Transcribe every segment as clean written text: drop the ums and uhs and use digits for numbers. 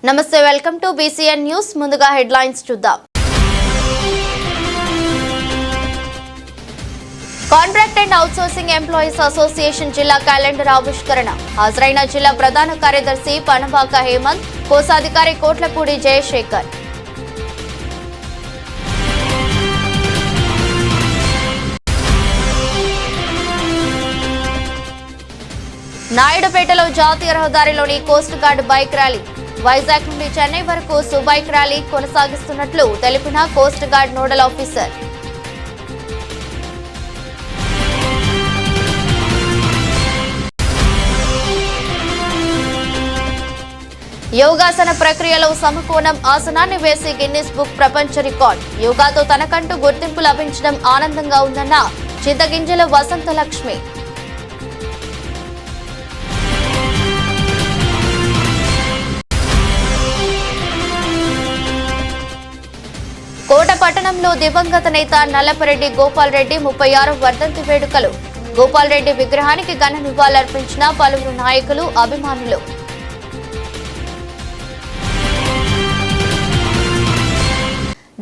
నమస్తే welcome to BCN news ముందుగా headlines చూద్దాం contract and outsourcing employees association జిల్లా క్యాలెండర్ ఆవిష్కరణ హాజరైన జిల్లా ప్రధాన కార్యదర్శి పనబాక హేమంత్ కోశాధికారి కోట్లపూడి జయశేఖర్ నాయుడుపేటలో జాతీయ రహదారిలోని coast guard bike rally Vizag నుండి చెన్నై వరకు బైక్ ర్యాలీ కొనసాగిస్తున్నట్లు తెలిపిన కోస్ట్ గార్డ్ నోడల్ ఆఫీసర్ యోగాసన ప్రక్రియలో సమకోణం ఆసనాన్ని వేసి గిన్నిస్ బుక్ ప్రపంచ రికార్డ్ యోగాతో తనకంటూ గుర్తింపు లభించడం ఆనందంగా ఉందన్న చింతగింజల వసంతలక్ష్మి కోట పట్టణంలో దివంగత నేత నల్లపరెడ్డి గోపాల్ రెడ్డి 36వ వర్ధంతి వేడుకలు గోపాల్ రెడ్డి విగ్రహానికి ఘన నివాళులర్పించిన పలువురు నాయకులు అభిమానులు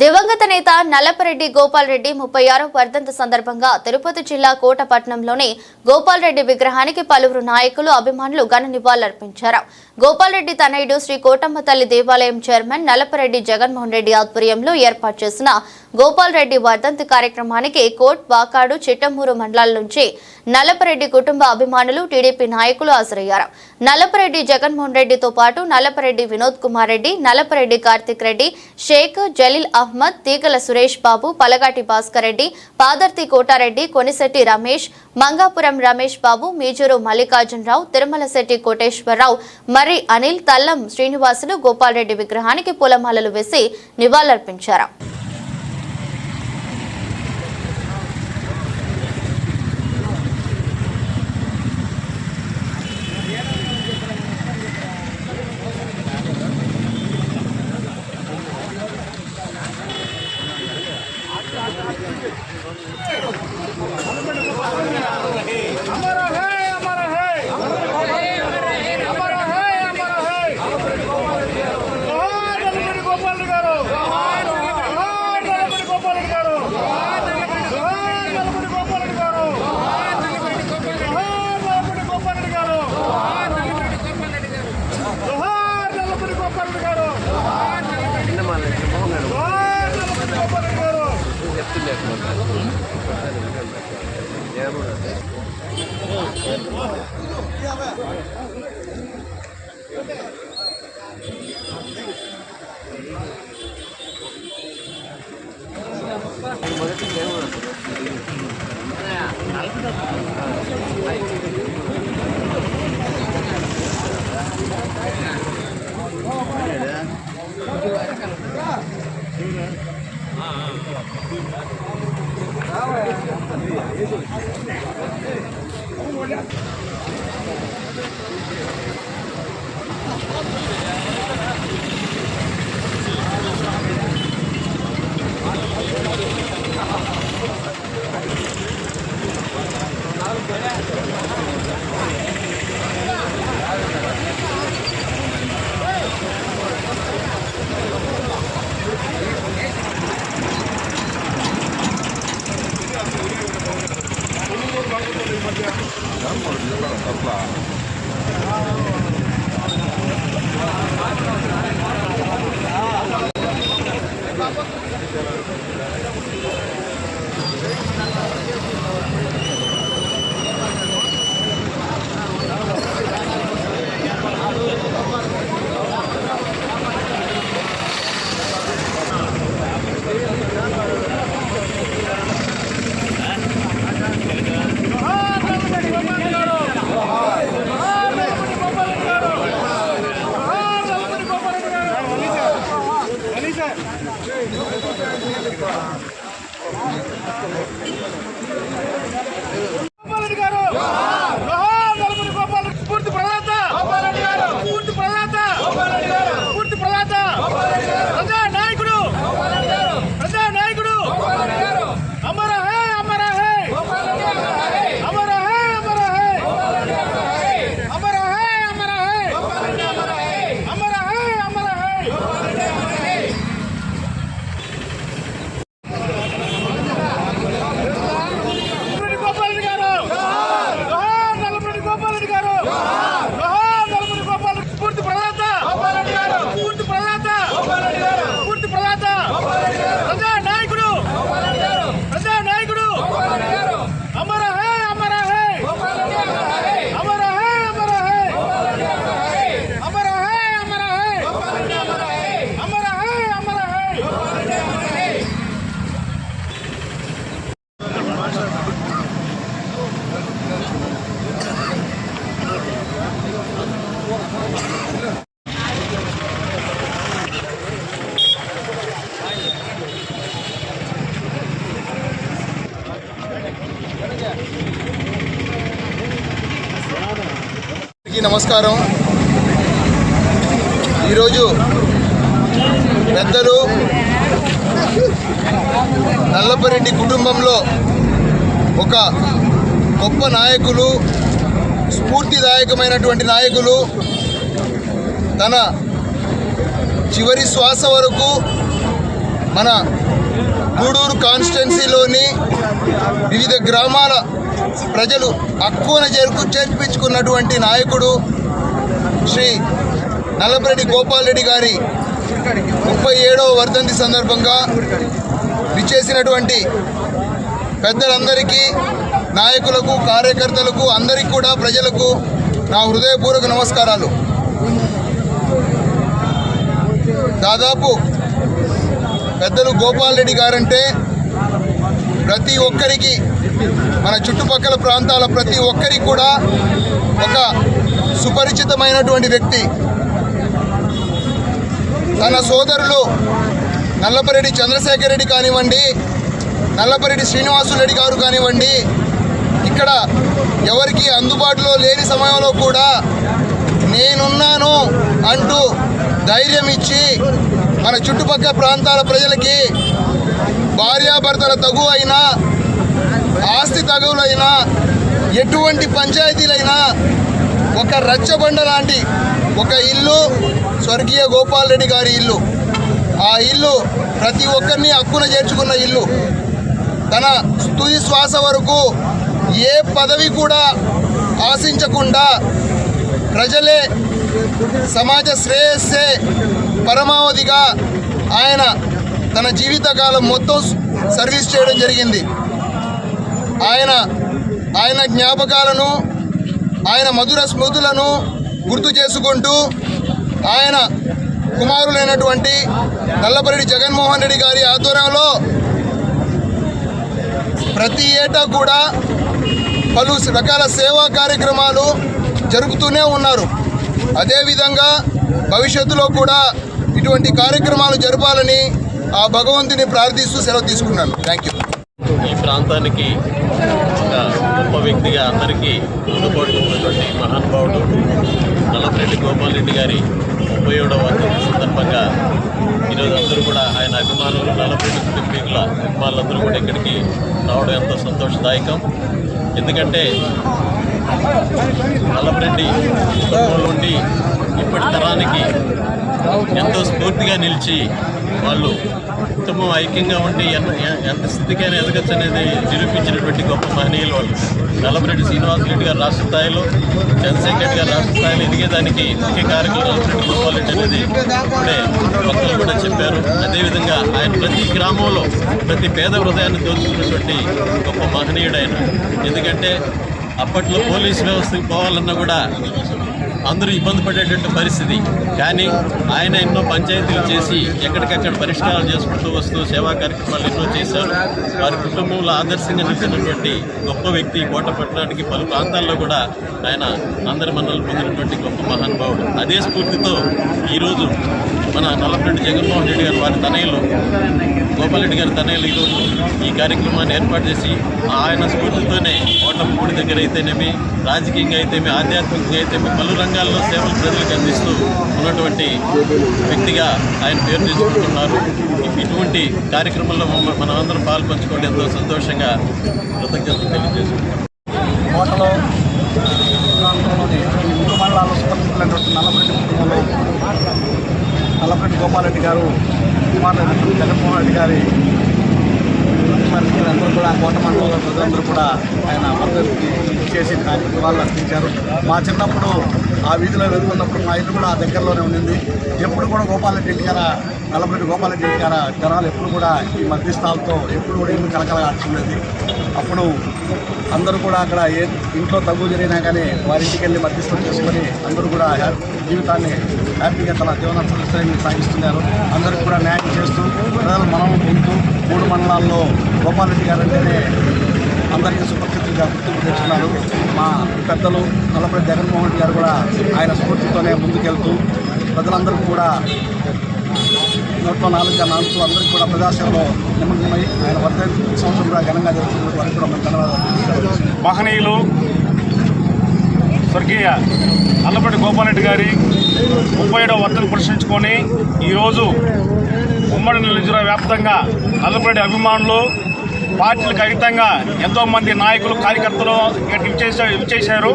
దివంగత నేత నల్లపరెడ్డి గోపాల్ రెడ్డి 36వ వర్ధంతి సందర్భంగా తిరుపతి జిల్లా కోటపట్నంలోని గోపాల్ రెడ్డి విగ్రహానికి పలువురు నాయకులు అభిమానులు ఘన నివాళులర్పించారు గోపాల్ రెడ్డి తనయుడు శ్రీ కోటమ్మ తల్లి దేవాలయం చైర్మన్ నల్లపరెడ్డి జగన్మోహన్ రెడ్డి ఆధ్వర్యంలో ఏర్పాటు చేసిన గోపాల్ రెడ్డి వర్ధంతి కార్యక్రమానికి కోట్ వాకాడు చిట్టమూరు మండలాల నుంచి నల్లపరెడ్డి కుటుంబ అభిమానులు టీడీపీ నాయకులు హాజరయ్యారు నల్లపరెడ్డి జగన్మోహన్ రెడ్డితో పాటు నల్లపరెడ్డి వినోద్ కుమార్ రెడ్డి నల్లపరెడ్డి కార్తిక్ రెడ్డి షేక్ జలీల్ అహ్మద్ తీగల సురేష్ బాబు పలగాటి భాస్కర్ రెడ్డి పాదర్తి కోటారెడ్డి కొనిశెట్టి రమేష్ మంగాపురం రమేష్ బాబు మీజూరు మల్లికార్జునరావు తిరుమలశెట్టి కోటేశ్వరరావు మర్రి అనిల్ తల్లం శ్రీనివాసులు గోపాల్ రెడ్డి విగ్రహానికి పూలమాలలు వేసి నివాళులర్పించారు నమస్కారం. ఈరోజు పెద్దలు నల్లపరెడ్డి కుటుంబంలో ఒక గొప్ప నాయకులు, స్ఫూర్తిదాయకమైనటువంటి నాయకులు తన చివరి శ్వాస వరకు మన గూడూరు కాన్స్టిట్యున్సీలోని వివిధ గ్రామాల ప్రజలు హక్కున చేర్పించుకున్నటువంటి నాయకుడు శ్రీ నల్లపరెడ్డి గోపాల్ రెడ్డి గారి 37వ వర్ధంతి సందర్భంగా విచ్చేసినటువంటి పెద్దలందరికీ, నాయకులకు, కార్యకర్తలకు, అందరికీ కూడా ప్రజలకు నా హృదయపూర్వక నమస్కారాలు. దాదాపు పెద్దలు గోపాల్ రెడ్డి గారంటే ప్రతి ఒక్కరికి, మన చుట్టుపక్కల ప్రాంతాల ప్రతి ఒక్కరికి కూడా ఒక సుపరిచితమైనటువంటి వ్యక్తి. తన సోదరులు నల్లపరెడ్డి చంద్రశేఖర్ రెడ్డి కానివ్వండి, నల్లపరెడ్డి శ్రీనివాసులు రెడ్డి గారు కానివ్వండి, ఇక్కడ ఎవరికి అందుబాటులో లేని సమయంలో కూడా నేనున్నాను అంటూ ధైర్యం ఇచ్చి మన చుట్టుపక్కల ప్రాంతాల ప్రజలకి భార్యాభర్తల తగు అయినా, ఆస్తి తగువులైనా, ఎటువంటి పంచాయతీలైనా ఒక రచ్చబండ లాంటి ఒక ఇల్లు స్వర్గీయ గోపాల్ రెడ్డి గారి ఇల్లు. ఆ ఇల్లు ప్రతి ఒక్కరిని హక్కున చేర్చుకున్న ఇల్లు. తన తుది శ్వాస వరకు ఏ పదవి కూడా ఆశించకుండా ప్రజలే సమాజ శ్రేయస్సే పరమావధిగా ఆయన తన జీవితకాలం మొత్తం సర్వీస్ చేయడం జరిగింది. ఆయన జ్ఞాపకాలను, ఆయన మధుర స్మృతులను గుర్తు చేసుకుంటూ ఆయన కుమారులైనటువంటి నల్లపరెడ్డి జగన్మోహన్ రెడ్డి గారి ఆధ్వర్యంలో ప్రతి ఏటా కూడా పలు రకాల సేవా కార్యక్రమాలు జరుపుతూనే ఉన్నారు. అదేవిధంగా భవిష్యత్తులో కూడా ఇటువంటి కార్యక్రమాలు జరపాలని ఆ భగవంతుని ప్రార్థిస్తూ సెలవు తీసుకున్నాను. Thank you. ఈ ప్రాంతానికి ఒక గొప్ప వ్యక్తిగా అందరికీ అందుబాటులో ఉన్నటువంటి మహానుభావుడు నల్లపరెడ్డి గోపాల్ రెడ్డి గారి 37వ వర్ధంతి సందర్భంగా ఈరోజు అందరూ కూడా ఆయన అభిమానులు, నల్లపరెడ్డి కుటుంబీకుల అభిమానులందరూ కూడా ఇక్కడికి రావడం ఎంతో సంతోషదాయకం. ఎందుకంటే నల్లపరెడ్డి కుటుంబం నుండి ఇప్పటి తరానికి ఎంతో స్ఫూర్తిగా నిలిచి వాళ్ళు కుటుంబం ఐక్యంగా ఉండి ఎంత స్థితికైనా ఎదగచ్చు అనేది నిరూపించినటువంటి గొప్ప మహనీయులు వాళ్ళు. నల్లపరెడ్డి శ్రీనివాసరెడ్డి గారు రాష్ట్ర స్థాయిలో, చంద్రశేఖర్ రెడ్డి గారు రాష్ట్ర స్థాయిలో ఎదిగేదానికి ముఖ్య కారకులు నల్లపరెడ్డి గోపాల్ రెడ్డి అనేది ఇప్పుడే భక్తులు కూడా చెప్పారు. అదేవిధంగా ఆయన ప్రతి గ్రామంలో ప్రతి పేద హృదయాన్ని దోచుకున్నటువంటి గొప్ప మహనీయుడు ఆయన. ఎందుకంటే అప్పట్లో పోలీసు వ్యవస్థకు పోవాలన్నా కూడా అందరూ ఇబ్బంది పడేటువంటి పరిస్థితి. కానీ ఆయన ఎన్నో పంచాయతీలు చేసి ఎక్కడికక్కడ పరిష్కారాలు చేసుకుంటూ వస్తూ సేవా కార్యక్రమాలు ఎన్నో చేశారు. వారి కుటుంబంలో ఆదర్శంగా నిలిచినటువంటి గొప్ప వ్యక్తి. కోటపట్టణానికి పలు ప్రాంతాల్లో కూడా ఆయన అందరి మన్నలు పొందినటువంటి గొప్ప మహానుభావుడు. అదే స్ఫూర్తితో ఈరోజు మన నల్లపరెడ్డి జగన్మోహన్ రెడ్డి గారు, వారి తనయులు గోపాల్ రెడ్డి గారి తనయులు ఈరోజు ఈ కార్యక్రమాన్ని ఏర్పాటు చేసి ఆయన స్ఫూర్తితోనే కోటపూడి దగ్గర అయితేనేమి, రాజకీయంగా అయితేమి, ఆధ్యాత్మికంగా అయితేమి పలు రంగాల్లో సేవలు ప్రజలకు అందిస్తూ ఉన్నటువంటి వ్యక్తిగా ఆయన పేరు తెచ్చుకుంటున్నారు. ఇటువంటి కార్యక్రమంలో మనమందరం పాల్పంచుకోవడం ఎంతో సంతోషంగా కృతజ్ఞతలు తెలియజేసుకుంటాం. కోటలో ప్రాంతంలోని మూడు మండలాల్లో సుపరిచితులైనటువంటి నల్లపరెడ్డి కుటుంబంలో నల్లపరెడ్డి గోపాల్ రెడ్డి గారు, కుమారుడు జగన్మోహన్ రెడ్డి గారి అందరూ కూడా కోట మండలంలో ప్రజలందరూ కూడా ఆయన వర్ధంతికి చేసి ఆయన నివాళులు అర్పించారు. మా చిన్నప్పుడు ఆ వీధిలో వెళ్తున్నప్పుడు మా ఇల్లు కూడా ఆ దగ్గరలోనే ఉండింది. ఎప్పుడు కూడా గోపాల్ రెడ్డి గారు, నల్లపరెడ్డి గోపాల్ రెడ్డి గారు జనాలు ఎప్పుడు కూడా ఈ మధ్యస్థాలతో ఎప్పుడు కూడా ఇల్లు కలకలాడుతున్నది. అప్పుడు అందరూ కూడా అక్కడ ఏ ఇంట్లో తగ్గు జరిగినా కానీ వారింటికి వెళ్ళి మధ్యస్థం చేసుకొని అందరూ కూడా జీవితాన్ని హ్యాపీగా తన జీవన సాగిస్తున్నారు. అందరికీ కూడా న్యాయం చేస్తూ ప్రజలు మనం పొందుతూ మూడు మండలాల్లో గోపాల్ రెడ్డి గారు అంటేనే అందరికీ సుపరిచితులుగా గుర్తింపు తెచ్చున్నారు. మా పెద్దలు నల్లపరెడ్డి జగన్మోహన్ రెడ్డి గారు కూడా ఆయన స్ఫూర్తితోనే ముందుకెళ్తూ ప్రజలందరికీ కూడా 104గా నాలుగు అందరికీ కూడా ప్రజాసేవలో నిమగ్నమై ఆయన వర్ధంతి సంవత్సరం కూడా ఘనంగా జరుగుతున్న వారికి కూడా ధన్యవాదాలు. మహనీయులు స్వర్గీయ నల్లపరెడ్డి గోపాలరెడ్డి గారి 37వ వర్ధంతి పురస్కరించుకొని ఈరోజు ఉమ్మడి నెల్లూరు జిల్లా వ్యాప్తంగా నల్లపరెడ్డి అభిమానులు పార్టీలకు అతీతంగా ఎంతోమంది నాయకులు కార్యకర్తలు ఇచ్చేశారు.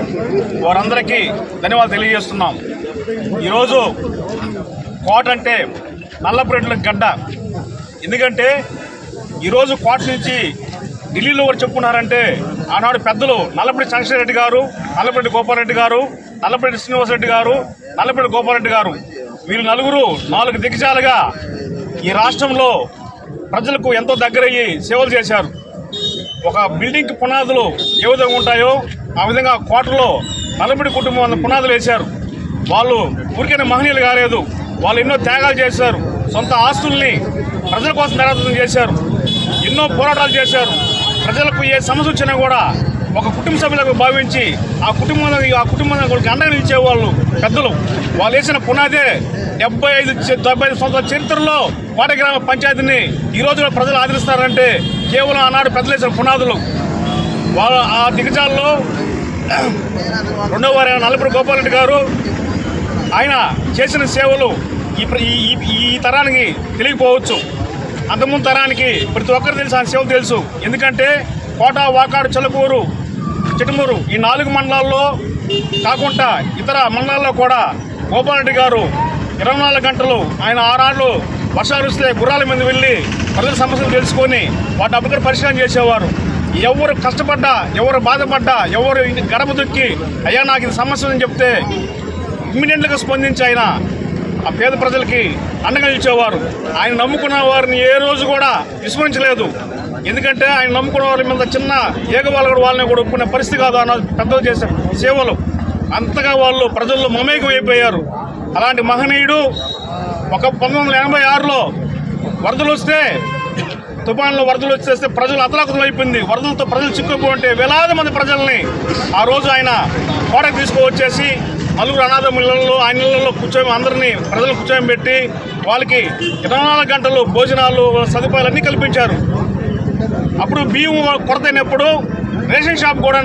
వారందరికీ ధన్యవాదాలు తెలియజేస్తున్నాం. ఈరోజు కోట అంటే నల్లపరెడ్డిల గడ్డ. ఎందుకంటే ఈరోజు కోట నుంచి ఢిల్లీలో కూడా చెప్పుకున్నారంటే ఆనాడు పెద్దలు నల్లపరెడ్డి చంద్రశేఖర్ రెడ్డి గారు, నల్లపరెడ్డి గోపాలరెడ్డి గారు, నల్లపరెడ్డి శ్రీనివాసరెడ్డి గారు, నల్లపరెడ్డి గోపాలరెడ్డి గారు, వీళ్ళు నలుగురు 4 దిగ్గజాలుగా ఈ రాష్ట్రంలో ప్రజలకు ఎంతో దగ్గరయ్యి సేవలు చేశారు. ఒక బిల్డింగ్కి పునాదులు ఏ విధంగా ఉంటాయో ఆ విధంగా కోటలో నల్లపరెడ్డి కుటుంబం పునాదులు వేశారు. వాళ్ళు ఊరికైనా మహనీయులు కాలేదు, వాళ్ళు ఎన్నో త్యాగాలు చేశారు. సొంత ఆస్తుల్ని ప్రజల కోసం నిరాదరణ చేశారు, ఎన్నో పోరాటాలు చేశారు. ప్రజలకు ఏ సమస్య వచ్చినా కూడా ఒక కుటుంబ సభ్యులకు భావించి ఆ కుటుంబానికి అండగా నిలిచేవాళ్ళు పెద్దలు. వాళ్ళు వేసిన పునాదే 75 సంవత్సరాల చరిత్రలో కోట గ్రామ పంచాయతీని ఈ రోజు ప్రజలు ఆదరిస్తారంటే కేవలం ఆనాడు పెద్దలు వేసిన పునాదులు. వాళ్ళ ఆ దిగజాల్లో రెండవ వారు నల్లపరెడ్డి గోపాలరెడ్డి గారు. ఆయన చేసిన సేవలు ఈ తరానికి తెలియకపోవచ్చు, అంతకుముందు తరానికి ప్రతి ఒక్కరు తెలుసు, ఆయన సేవలు తెలుసు. ఎందుకంటే కోట, వాకాడు, చిలకూరు, చిట్టమూరు ఈ 4 మండలాల్లో కాకుండా ఇతర మండలాల్లో కూడా గోపాలరెడ్డి గారు 24 గంటలు ఆయన ఆరాళ్ళు వర్షాలు వస్తే గుర్రాల మీద వెళ్ళి ప్రజల సమస్యలు తెలుసుకొని వాటి అప్పటికీ పరిష్కారం చేసేవారు. ఎవరు కష్టపడ్డా, ఎవరు బాధపడ్డా, ఎవరు గడప దుక్కి అయ్యా నాకు ఇది సమస్య అని చెప్తే ఇమ్మీడియట్గా స్పందించి ఆయన ఆ పేద ప్రజలకి అండగా నిలిచేవారు. ఆయన నమ్ముకున్న వారిని ఏ రోజు కూడా విస్మరించలేదు. ఎందుకంటే ఆయన నమ్ముకున్న వారి మీద చిన్న ఏకవాళ్ళు కూడా వాళ్ళని కూడా ఒప్పుకునే పరిస్థితి కాదు. అన్న పెద్దలు చేసే సేవలు అంతగా వాళ్ళు ప్రజల్లో మమేకం అయిపోయారు. అలాంటి మహనీయుడు 1986లో వరదలు వస్తే, తుఫాన్లో వరదలు వచ్చేస్తే ప్రజలు అతలాకుతలు అయిపోయింది. వరదలతో ప్రజలు చిక్కుపోతే వేలాది మంది ప్రజల్ని ఆ రోజు ఆయన కోటకు తీసుకువచ్చేసి 4 అనాథమిళ్ళల్లో ఆయన ఇళ్లలో అందరినీ ప్రజలు కూర్చోబెట్టి వాళ్ళకి 24 గంటలు భోజనాలు సదుపాయాలు అన్నీ కల్పించారు. అప్పుడు బియ్యం కొరతైనప్పుడు రేషన్ షాప్ కూడా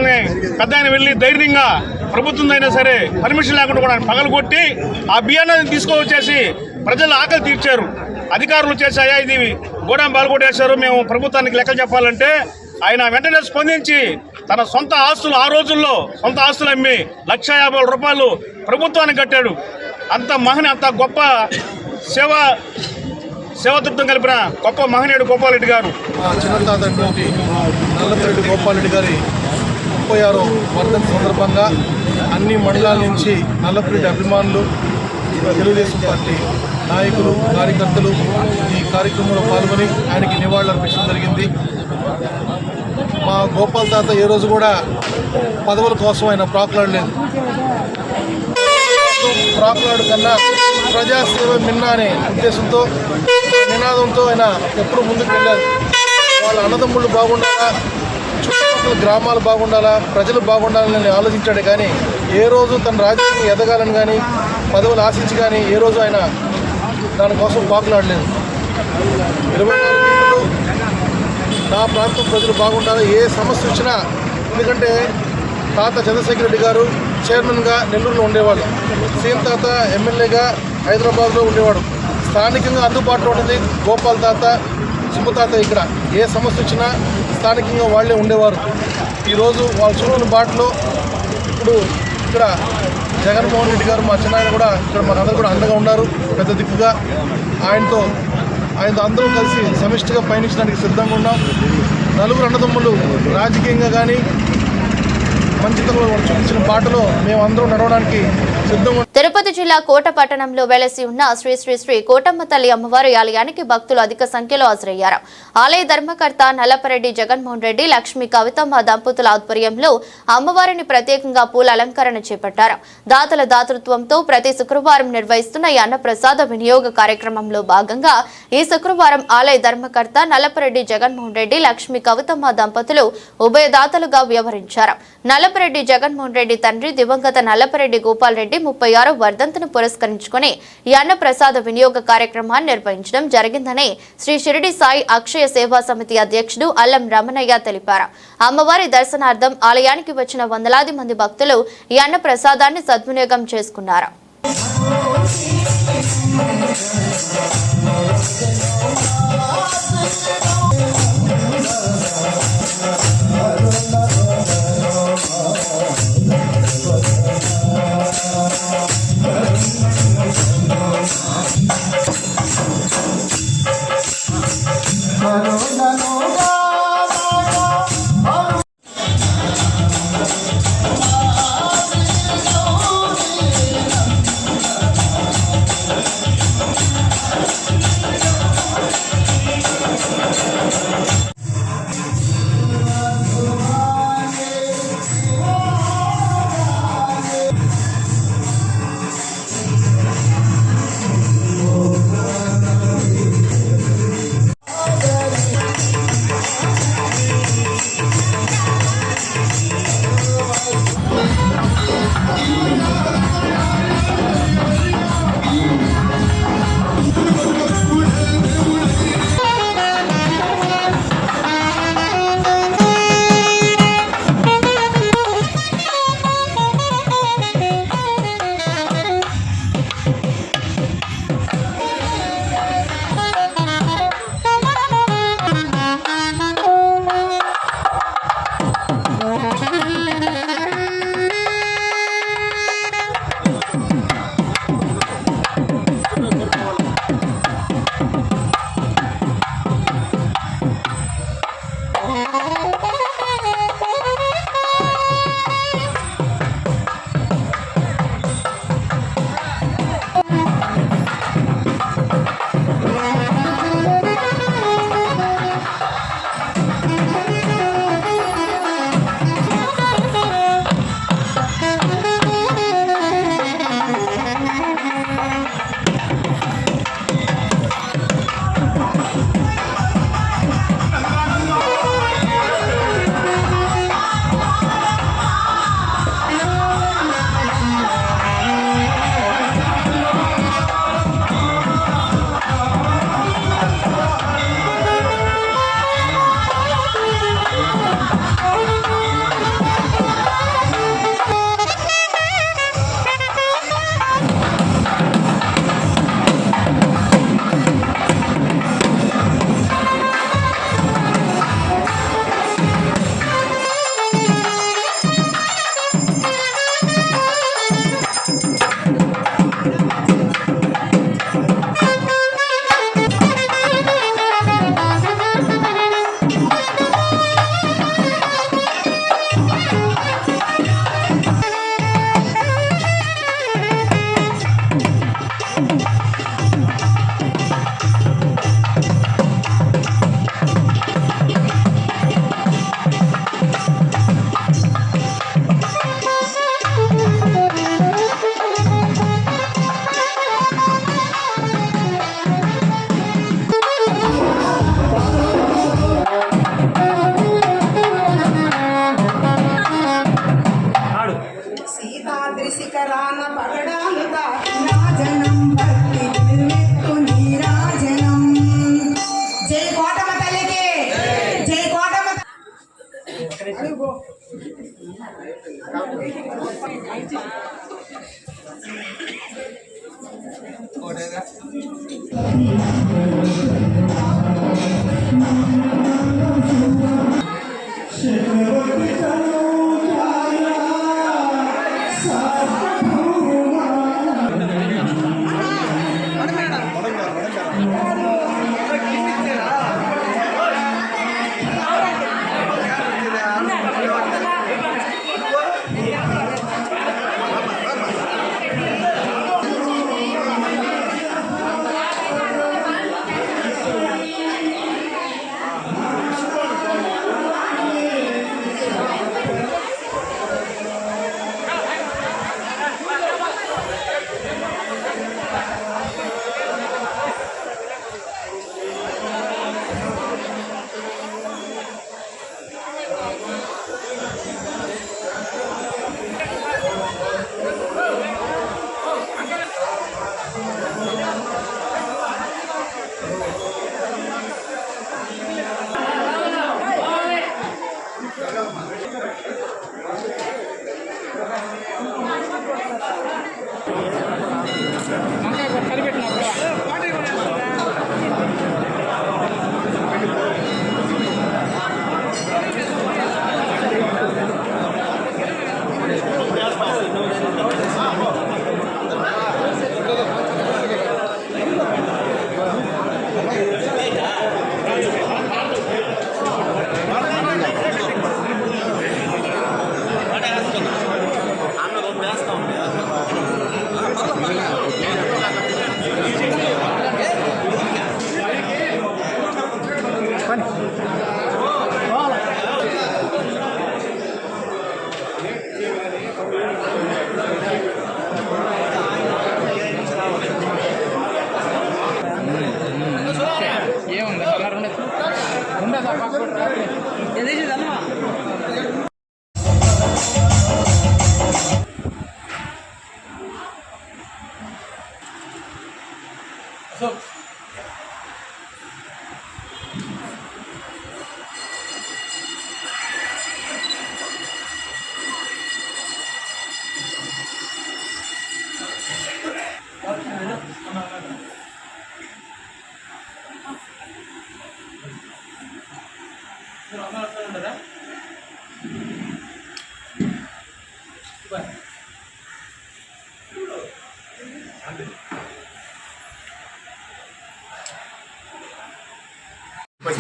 పెద్ద ఆయన వెళ్ళి ధైర్యంగా ప్రభుత్వం అయినా సరే పర్మిషన్ లేకుండా కూడా పగలగొట్టి ఆ బియ్యాన్ని తీసుకువచ్చేసి ప్రజలు ఆకలి తీర్చారు. అధికారులు చేశాయా ఇది గోడాం పాల్గొట్టేశారు, మేము ప్రభుత్వానికి లెక్కలు చెప్పాలంటే ఆయన వెంటనే స్పందించి తన సొంత ఆస్తులు ఆ రోజుల్లో సొంత ఆస్తులు అమ్మి ₹1,50,000 ప్రభుత్వానికి కట్టాడు. అంత గొప్ప సేవాతృప్తం కలిపిన గొప్ప మహనీయుడు గోపాలరెడ్డి గారు. చిన్నతాత నల్లపరెడ్డి గోపాలరెడ్డి గారి 36వ వర్ధంతి సందర్భంగా అన్ని మండలాల నుంచి నల్లపరెడ్డి అభిమానులు, తెలుగుదేశం పార్టీ నాయకులు, కార్యకర్తలు ఈ కార్యక్రమంలో పాల్గొని ఆయనకి నివాళులర్పించడం జరిగింది. మా గోపాల్ తాత ఏ రోజు కూడా పదవుల కోసం ఆయన ప్రాకులాడలేదు. ప్రాకులాడు కన్నా ప్రజాసేవ మిన్న అనే ఉద్దేశంతో, నినాదంతో ఆయన ఎప్పుడు ముందుకు వెళ్ళారు. వాళ్ళ అన్నదమ్ముళ్ళు బాగుండాలా, చుట్టుపక్కల గ్రామాలు బాగుండాలా, ప్రజలు బాగుండాలని ఆలోచించాడు. కానీ ఏ రోజు తన రాజకీయం ఎదగాలని కానీ పదవులు ఆశించి కానీ ఏ రోజు ఆయన దానికోసం పాకులాడలేదు. 24 గంటలు నా ప్రాంతం ప్రజలు బాగుండాలి, ఏ సమస్య వచ్చినా. ఎందుకంటే తాత చంద్రశేఖర్ రెడ్డి గారు చైర్మన్గా నెల్లూరులో ఉండేవాడు, సీఎం తాత ఎమ్మెల్యేగా హైదరాబాద్లో ఉండేవాడు. స్థానికంగా అందుబాటులో ఉండేది గోపాల్ తాత, సుబ్బతాత. ఇక్కడ ఏ సమస్య వచ్చినా స్థానికంగా వాళ్ళే ఉండేవారు. ఈరోజు వాళ్ళు చూడని బాటలో ఇప్పుడు ఇక్కడ జగన్మోహన్ రెడ్డి గారు మా చిన్నాయన కూడా ఇక్కడ మనందరూ కూడా అండగా ఉన్నారు, పెద్ద దిక్కుగా. ఆయనతో అందరూ కలిసి సమిష్టిగా పయనించడానికి సిద్ధంగా ఉన్నాం. 4 అన్నదమ్ములు రాజకీయంగా కానీ మంచితనంలో చూపించిన బాటలో మేమందరం నడవడానికి సిద్ధంగా. తిరుపతి జిల్లా కోట పట్టణంలో వెలసి ఉన్న శ్రీ శ్రీ శ్రీ కోటమ్మ తల్లి అమ్మవారి ఆలయానికి భక్తులు అధిక సంఖ్యలో హాజరయ్యారు. ఆలయ ధర్మకర్త నల్లపరెడ్డి జగన్మోహన్ రెడ్డి, లక్ష్మీ కవితమ్మ దంపతుల ఆధ్వర్యంలో అమ్మవారిని ప్రత్యేకంగా పూల అలంకరణ చేపట్టారు. దాతల దాతృత్వంతో ప్రతి శుక్రవారం నిర్వహిస్తున్న ఈ అన్నప్రసాద వినియోగ కార్యక్రమంలో భాగంగా ఈ శుక్రవారం ఆలయ ధర్మకర్త నల్లపరెడ్డి జగన్మోహన్ రెడ్డి, లక్ష్మీ కవితమ్మ దంపతులు ఉభయదాతలుగా వ్యవహరించారు. నల్లపరెడ్డి జగన్మోహన్ రెడ్డి తండ్రి దివంగత నల్లపరెడ్డి గోపాల్ రెడ్డి 36వ వర్ధంతిని పురస్కరించుకుని ఈ అన్న ప్రసాద వినియోగ కార్యక్రమాన్ని నిర్వహించడం జరిగిందని శ్రీ షిరిడి సాయి అక్షయ సేవా సమితి అధ్యక్షుడు అల్లం రమణయ్య తెలిపారు. అమ్మవారి దర్శనార్థం ఆలయానికి వచ్చిన వందలాది మంది భక్తులు ఈ అన్న ప్రసాదాన్ని సద్వినియోగం చేసుకున్నారు.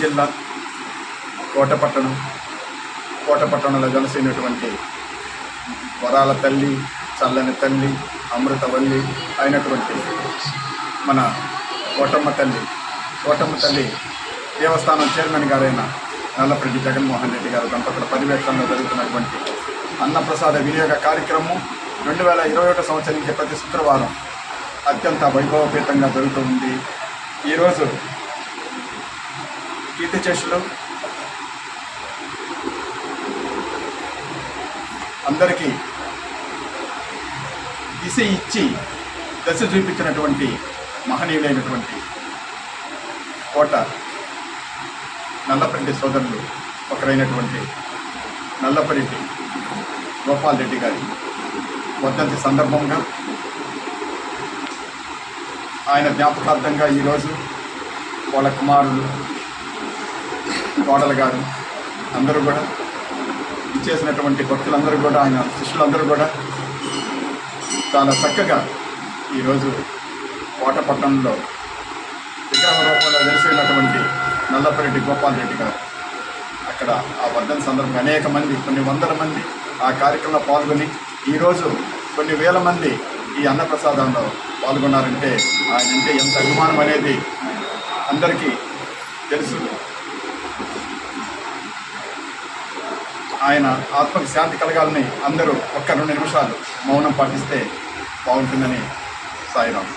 జిల్లా కోటపట్టణంలో వెలసినటువంటి వరాల తల్లి, చల్లని తల్లి, అమృతవల్లి అయినటువంటి మన కోటమ్మ తల్లి దేవస్థానం చైర్మన్ గారైన నల్లపరెడ్డి జగన్మోహన్ రెడ్డి గారు దంపతుల పర్యవేక్షణలో జరుగుతున్నటువంటి అన్నప్రసాద వినియోగ కార్యక్రమం 2021 సంవత్సరం నుంచి ప్రతి శుక్రవారం అత్యంత వైభవపేతంగా జరుగుతూ ఉంది. ఈరోజు కీర్తిశేషులు అందరికీ దిశ ఇచ్చి దశ చూపించినటువంటి మహనీయులైనటువంటి కోట నల్లపరెడ్డి సోదరులు ఒకరైనటువంటి నల్లపరెడ్డి గోపాల్ రెడ్డి గారి వర్ధంతి సందర్భంగా ఆయన జ్ఞాపకార్థంగా ఈరోజు వాళ్ళ కుమారులు, కోడలు గారు అందరూ కూడా ఇచ్చేసినటువంటి భక్తులందరూ కూడా, ఆయన శిష్యులందరూ కూడా చాలా చక్కగా ఈరోజు కోటపట్టణంలో విగ్రహ రూపంలో వెలిసినటువంటి నల్లపరెడ్డి గోపాల్ రెడ్డి గారు అక్కడ ఆ వర్ధంతి సందర్భంగా అనేక మంది, కొన్ని వందల మంది ఆ కార్యక్రమంలో పాల్గొని ఈరోజు కొన్ని వేల మంది ఈ అన్నప్రసాదంలో పాల్గొన్నారంటే ఆయన అంటే ఎంత అభిమానం అనేది అందరికీ తెలుసు. ఆయన ఆత్మకి శాంతి కలగాలని అందరూ ఒక్క 2 నిమిషాలు మౌనం పాటిస్తే బాగుంటుందని సాయిరాం.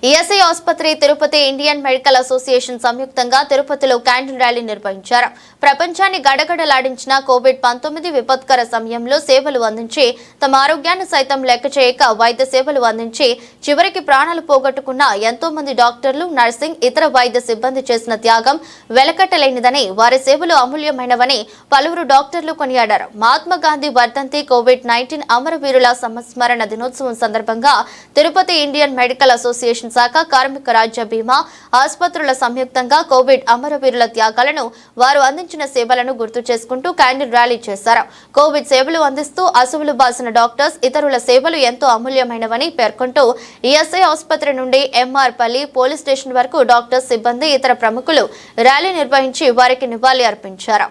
ఈఎస్ఐ ఆసుపత్రి, తిరుపతి ఇండియన్ మెడికల్ అసోసియేషన్ సంయుక్తంగా తిరుపతిలో క్యాండిల్ ర్యాలీ నిర్వహించారు. ప్రపంచాన్ని గడగడలాడించిన కోవిడ్-19 విపత్కర సమయంలో సేవలు అందించి తమ ఆరోగ్యాన్ని సైతం లెక్క చేయక వైద్య సేవలు అందించి చివరికి ప్రాణాలు పోగొట్టుకున్న ఎంతో మంది డాక్టర్లు, నర్సింగ్, ఇతర వైద్య సిబ్బంది చేసిన త్యాగం వెలకట్టలేనిదని, వారి సేవలు అమూల్యమైనవని పలువురు డాక్టర్లు కొనియాడారు. మహాత్మా గాంధీ వర్ధంతి, కోవిడ్-19 అమరవీరుల సంస్మరణ దినోత్సవం సందర్భంగా తిరుపతి ఇండియన్ మెడికల్ అసోసియేషన్ శాఖ, కార్మిక రాజ్య బీమా ఆసుపత్రుల సంయుక్తంగా కోవిడ్ అమరవీరుల త్యాగాలను, వారు అందించిన సేవలను గుర్తు చేసుకుంటూ క్యాండిల్ ర్యాలీ చేశారు. కోవిడ్ సేవలు అందిస్తూ అసువులు బాసిన డాక్టర్స్, ఇతరుల సేవలు ఎంతో అమూల్యమైనవని పేర్కొంటూ ఈఎస్ఐ ఆసుపత్రి నుండి ఎంఆర్ పల్లి పోలీస్ స్టేషన్ వరకు డాక్టర్స్, సిబ్బంది, ఇతర ప్రముఖులు ర్యాలీ నిర్వహించి వారికి నివాళి అర్పించారు.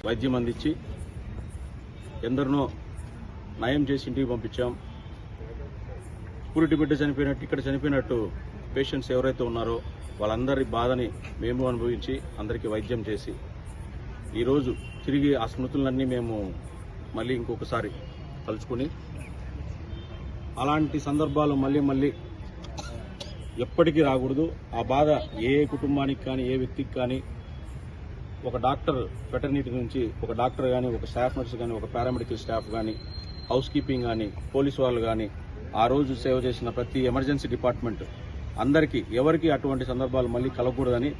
వైద్యం అందించి ఎందరినో నయం చేసి ఇంటికి పంపించాం. పురిటి బిడ్డ చనిపోయినట్టు, ఇక్కడ చనిపోయినట్టు పేషెంట్స్ ఎవరైతే ఉన్నారో వాళ్ళందరి బాధని మేము అనుభవించి అందరికీ వైద్యం చేసి ఈరోజు తిరిగి ఆ స్మృతులన్నీ మేము మళ్ళీ ఇంకొకసారి తలుచుకుని, అలాంటి సందర్భాలు మళ్ళీ ఎప్పటికీ రాకూడదు. ఆ బాధ ఏ కుటుంబానికి కానీ, ఏ వ్యక్తికి కానీ, ఒక డాక్టర్ వెటర్నిటీ నుంచి ఒక డాక్టర్ కానీ, ఒక స్టాఫ్ నర్స్ కానీ, ఒక పారామెడికల్ స్టాఫ్ కానీ, హౌస్ కీపింగ్ కానీ, పోలీసు వాళ్ళు కానీ, ఆ రోజు సేవ చేసిన ప్రతి ఎమర్జెన్సీ డిపార్ట్మెంట్ అందరికీ, ఎవరికి అటువంటి సందర్భాలు మళ్ళీ కలగకూడదని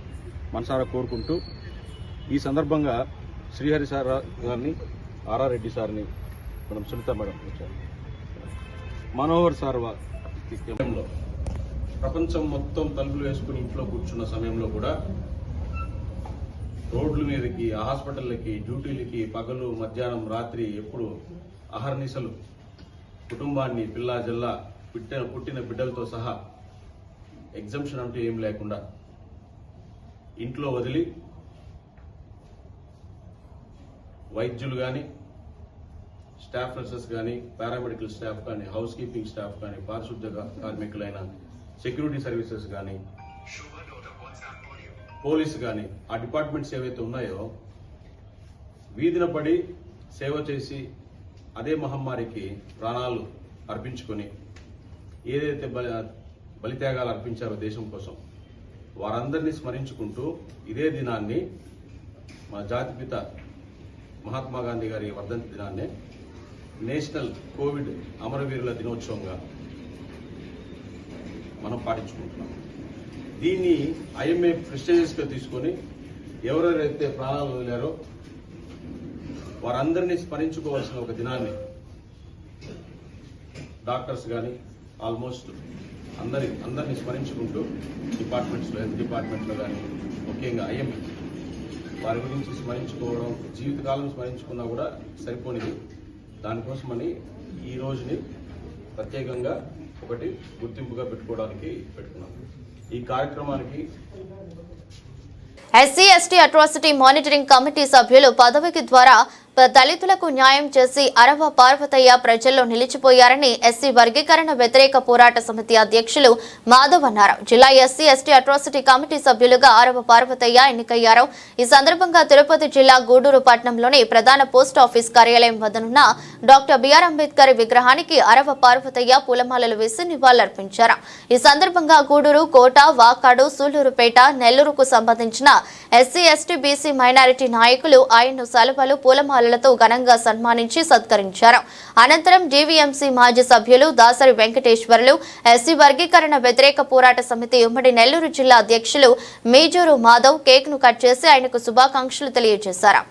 మనసారా కోరుకుంటూ, ఈ సందర్భంగా శ్రీహరి సార్ గారిని, ఆర్ఆర్ రెడ్డి సార్ని, మనం సునీత మేడం వచ్చారు, మనోహర్ సార్ ప్రపంచం మొత్తం తలుపులు వేసుకుని ఇంట్లో కూర్చున్న సమయంలో కూడా రోడ్ల మీదకి, హాస్పిటళ్ళకి, డ్యూటీలకి, పగలు, మధ్యాహ్నం, రాత్రి ఎప్పుడు అహర్నిశలు కుటుంబాన్ని, పిల్లా జిల్లా, పుట్టిన బిడ్డలతో సహా ఎగ్జంప్షన్ అంటూ ఏం లేకుండా ఇంట్లో వదిలి వైద్యులు కానీ, స్టాఫ్ నర్సెస్ కానీ, పారామెడికల్ స్టాఫ్ కానీ, హౌస్ కీపింగ్ స్టాఫ్ కానీ, పారిశుద్ధ్య కార్మికులైన సెక్యూరిటీ సర్వీసెస్ కానీ, పోలీసు కానీ, ఆ డిపార్ట్మెంట్స్ ఏవైతే ఉన్నాయో వీధిన పడి సేవ చేసి అదే మహమ్మారికి ప్రాణాలు అర్పించుకొని ఏదైతే బలిత్యాగాలు అర్పించారో దేశం కోసం వారందరినీ స్మరించుకుంటూ ఇదే దినాన్ని మన జాతిపిత మహాత్మా గాంధీ గారి వర్ధంతి దినాన్నే నేషనల్ కోవిడ్ అమరవీరుల దినోత్సవంగా మనం పాటించుకుంటున్నాం. దీన్ని ఐఎంఏ ప్రెస్టీజియస్గా తీసుకొని ఎవరెవరైతే ప్రాణాలు వదిలారో వారందరినీ స్మరించుకోవాల్సిన ఒక దినాన్ని డాక్టర్స్ కానీ ఆల్మోస్ట్ అందరినీ స్మరించుకుంటూ డిపార్ట్మెంట్స్లో, హెల్త్ డిపార్ట్మెంట్లో కానీ ముఖ్యంగా ఐఎంఏ వారి గురించి స్మరించుకోవడం జీవితకాలం స్మరించుకున్నా కూడా సరిపోనిది. దానికోసమని ఈ రోజుని ప్రత్యేకంగా ఒకటి గుర్తింపుగా పెట్టుకోవడానికి పెట్టుకున్నాం. ఈ కార్యక్రమానికి SC ST atrocity monitoring committee సభ్యులు పదవికి ద్వారా దళితులకు న్యాయం చేసి అరవ పార్వతయ్య ప్రజల్లో నిలిచిపోయారని ఎస్సీ వర్గీకరణ వ్యతిరేక పోరాట సమితి అధ్యక్షులు మాధవ్ అన్నారు. జిల్లా ఎస్సీ ఎస్టీ అట్రాసిటీ కమిటీ సభ్యులుగా అరవ పార్వతయ్య ఎన్నికయ్యారు. ఈ సందర్భంగా తిరుపతి జిల్లా గూడూరు పట్టణంలోని ప్రధాన పోస్ట్ ఆఫీస్ కార్యాలయం వద్దనున్న డాక్టర్ బిఆర్ అంబేద్కర్ విగ్రహానికి అరవ పార్వతయ్య పూలమాలలు వేసి నివాళులర్పించారు. ఈ సందర్భంగా గూడూరు, కోట, వాకాడు, సూళ్లూరుపేట, నెల్లూరుకు సంబంధించిన ఎస్సీ ఎస్టీ బీసీ మైనారిటీ నాయకులు ఆయన్ను సలువలు, పూలమాలలతో ఘనంగా సన్మానించి సత్కరించారు. అనంతరం జీవీఎంసీ మాజీ సభ్యులు దాసరి వెంకటేశ్వర్లు, ఎస్సీ వర్గీకరణ వ్యతిరేక పోరాట సమితి ఉమ్మడి నెల్లూరు జిల్లా అధ్యక్షులు మేజూరు మాధవ్ కేక్ ను కట్ చేసి ఆయనకు శుభాకాంక్షలు తెలియజేశారు.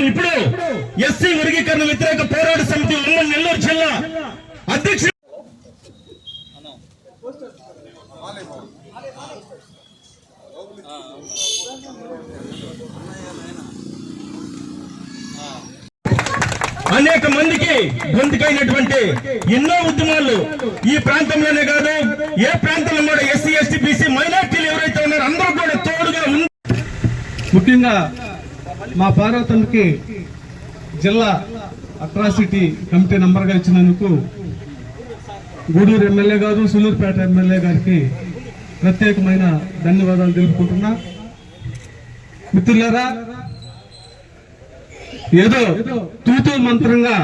ఇప్పుడు ఎస్సీ వర్గీకరణ వ్యతిరేక పోరాట సమితి ఉమ్మడి నెల్లూరు జిల్లా అధ్యక్షులు అనేక మందికి గొంతుకైనటువంటి ఎన్నో ఉద్యమాలు ఈ ప్రాంతంలోనే కాదు ఏ ప్రాంతంలో కూడా ఎస్సీ ఎస్టీ బీసీ మైనార్టీలు ఎవరైతే ఉన్నారో అందరూ కూడా తోడుగా ఉంది. ముఖ్యంగా మా పార్వతమ్మకి జిల్లా అట్రాసిటీ కమిటీ నంబర్గా ఇచ్చినందుకు గూడూరు ఎమ్మెల్యే గారు, సూలూరుపేట ఎమ్మెల్యే గారికి ప్రత్యేకమైన ధన్యవాదాలు తెలుపుకుంటున్నా. మిత్రులారా, ఏదో తూతూ మంత్రంగా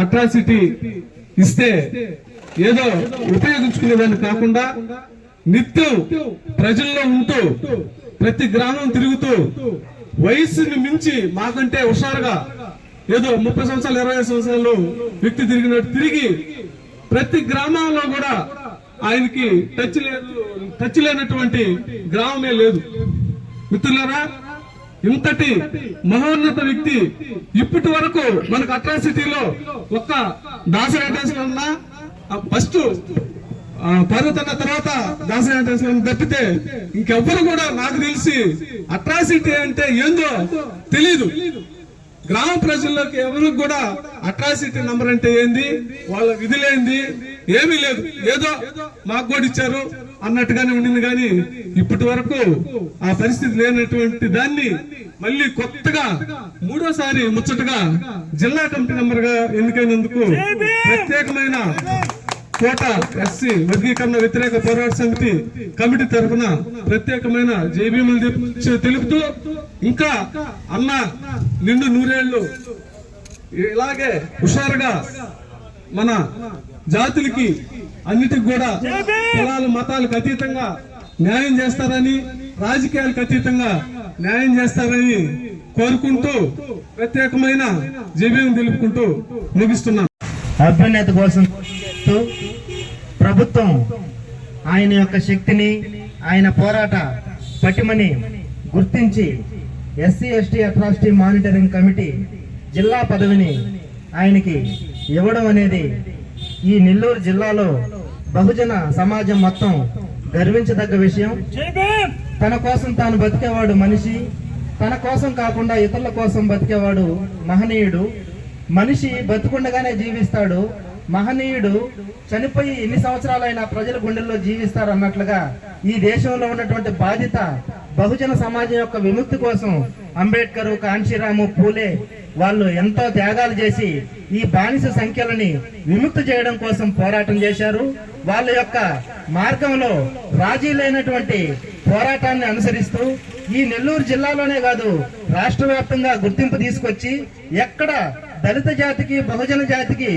అట్రాసిటీ ఇస్తే ఏదో ఉపయోగించుకునేదాన్ని కాకుండా నిత్యం ప్రజల్లో ఉంటూ ప్రతి గ్రామం తిరుగుతూ వయసుని మించి మాకంటే హుషారుగా ఏదో 30 సంవత్సరాలు 20 సంవత్సరాలు వ్యక్తి తిరిగినట్టు తిరిగి ప్రతి గ్రామంలో కూడా ఆయనకి టచ్ లేనటువంటి గ్రామమే లేదు. మిత్రులారా, ఇంతటి మహోన్నత వ్యక్తి ఇప్పటి వరకు మనకు అట్రాసిటీలో ఒక్క దాసరి వెంకటేశ్వర ఫస్ట్ పార్వతన్న తర్వాత దాసరి వెంకటేశ్వర తప్పితే ఇంకెవ్వరు కూడా నాకు తెలిసి అట్రాసిటీ అంటే ఏందో తెలీదు. గ్రామ ప్రజల్లోకి ఎవరికి కూడా అట్రాసిటీ నంబర్ అంటే ఏంది, వాళ్ళ విధులేంది ఏమీ లేదు. ఏదో మాకు కూడా ఇచ్చారు అన్నట్టుగానే ఉండింది. కానీ ఇప్పటి వరకు ఆ పరిస్థితి లేనటువంటి దాన్ని మళ్ళీ కొత్తగా మూడోసారి ముచ్చటగా జిల్లా కమిటీ నంబర్ గా ఎన్నికైనందుకు ప్రత్యేకమైన కోట ఎస్సీ వర్గీకరణ వ్యతిరేక పోరాట సమితి కమిటీ తరఫున ప్రత్యేకమైన జైభీములు తెలుపుతూ ఇంకా అన్న నిండు నూరేళ్లు ఇలాగే హుషారుగా మన జాతులకి అన్నిటికి కూడా కులాలు మతాలకు అతీతంగా న్యాయం చేస్తారని, రాజకీయాలకు అతీతంగా న్యాయం చేస్తారని కోరుకుంటూ ప్రత్యేకమైన జైభీములు తెలుపుకుంటూ ముగిస్తున్నాం. అభ్యున్నతి కోసం ప్రభుత్వం ఆయన యొక్క శక్తిని, ఆయన పోరాట పటిమని గుర్తించి SC ST atrocity monitoring committee జిల్లా పదవిని ఆయనకి ఇవ్వడం అనేది ఈ నెల్లూరు జిల్లాలో బహుజన సమాజం మొత్తం గర్వించదగ్గ విషయం. తన కోసం తాను బతికేవాడు మనిషి, తన కోసం కాకుండా ఇతరుల కోసం బతికేవాడు మహనీయుడు. మనిషి బతుకుండగానే జీవిస్తాడు, మహనీయుడు చనిపోయి ఎన్ని సంవత్సరాలైనా ప్రజల గుండెల్లో జీవిస్తారు అన్నట్లుగా ఈ దేశంలో ఉన్నటువంటి బహుజన సమాజం యొక్క విముక్తి కోసం అంబేద్కర్, కాంశీరాము, పూలే వాళ్ళు ఎంతో త్యాగాలు చేసి ఈ బానిస సంఖ్యలని విముక్తి చేయడం కోసం పోరాటం చేశారు. వాళ్ళ యొక్క మార్గంలో రాజీ లేనటువంటి పోరాటాన్ని అనుసరిస్తూ ఈ నెల్లూరు జిల్లాలోనే కాదు రాష్ట్ర వ్యాప్తంగా గుర్తింపు తీసుకొచ్చి ఎక్కడ దళిత జాతికి, బహుజన జాతికి